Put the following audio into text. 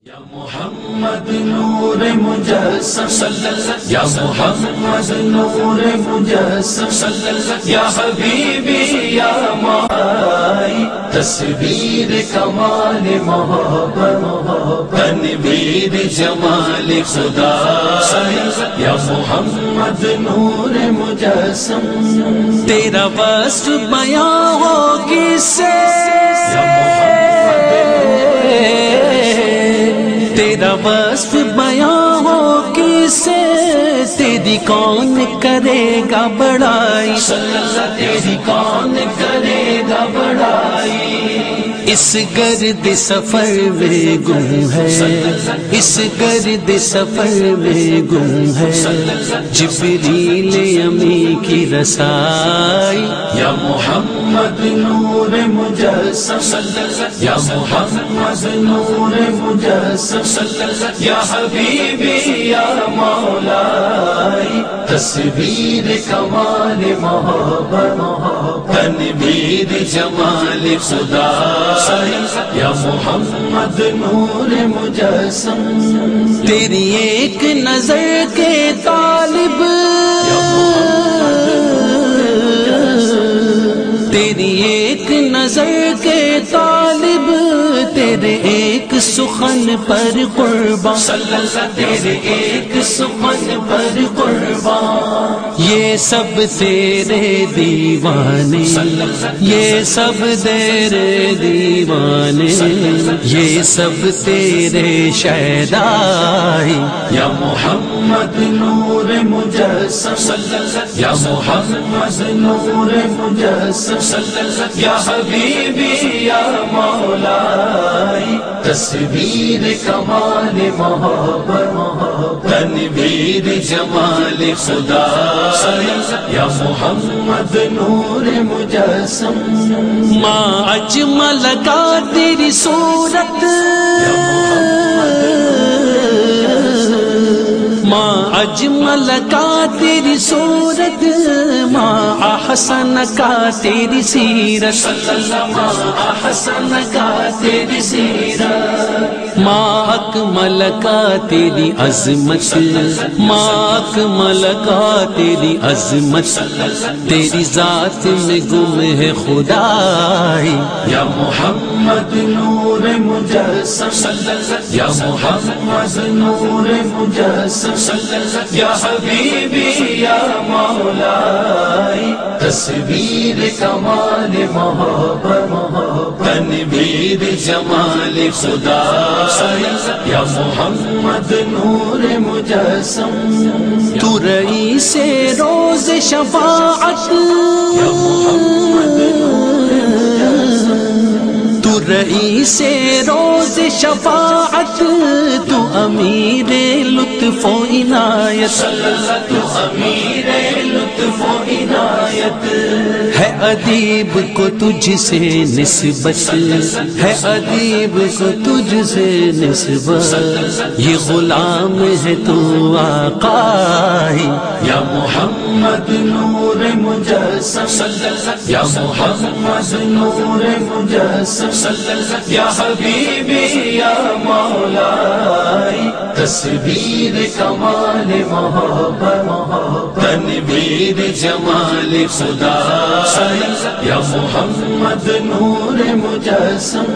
یا محمد نور مجسم صلی اللہ، یا محمد نور مجسم صلی اللہ، یا حبیبی یا مائی تصویر کمال محبت تنویر جمال خدا صلی اللہ، یا محمد نور مجسم تیرا وصف بیان ہو کس سے، تیرا وصف بیان ہو کس سے، تیری کون کرے گا بڑائی، تیری کون کرے گا بڑائی، اس گرد سفر میں گم ہے، اس گرد سفر میں گم ہے جبریل امی کی رسائی، یا محمد نور مجسم صلی اللہ، یا محمد نور مجسم صلی اللہ، یا حبیبی یا مولائی تصویر کمال محبت تنویر جمال خدا صلی اللہ، یا محمد نور مجسم تیری ایک نظر کے طالب، تیری ایک نظر کے طالب، تیرے ایک سخن پر قربان صلی اللہ، تیرے ایک سخن پر قربان، یہ سب تیرے دیوانے، یہ سب تیرے دیوانے، یہ سب تیرے شیدائی، یا محمد نور مجسم صلی اللہ، یا محمد نور مجسم صلی اللہ، یا حبیبی یا مولائی تصویر کمال محبت تنویر جمال خدا صلی اللہ، یا محمد نور مجسم ماں اجمل کا تیری صورت، ماں اجمل کا تیری صورت، ماں احسن کا تیری سیرت، ماں احسن کا تیری سیرت، ماں اکمل کا تیری عظمت، ماں اکمل کا تیری عظمت، تیری ذات میں گم ہے خدائی، یا محمد نور مجسم صلی اللہ، یا محمد نور مجسم صلی اللہ، یا حبیبی یا مولائی تصویر کمال محبت تنویر جمال خدا صلی اللہ، یا محمد نور مجسم تو رئیس روز شفاعت، یا محمد نور مجسم، تو رئیس روز شفاعت، تو امیر لطف و عنایت، صلی اللہ، تو امیر لطف و عنایت، ہے ادیب کو تجھ سے نسبت، ہے ادیب کو تجھ سے نسبت، یہ غلام ہے تو آقائی، یا محمد نور مجسم صلی اللہ، یا محمد نور مجسم صلی اللہ، یا حبیبی یا مولائی تصویر کمال محبت تنویر جمال خدا صلی اللہ، یا محمد نور مجسم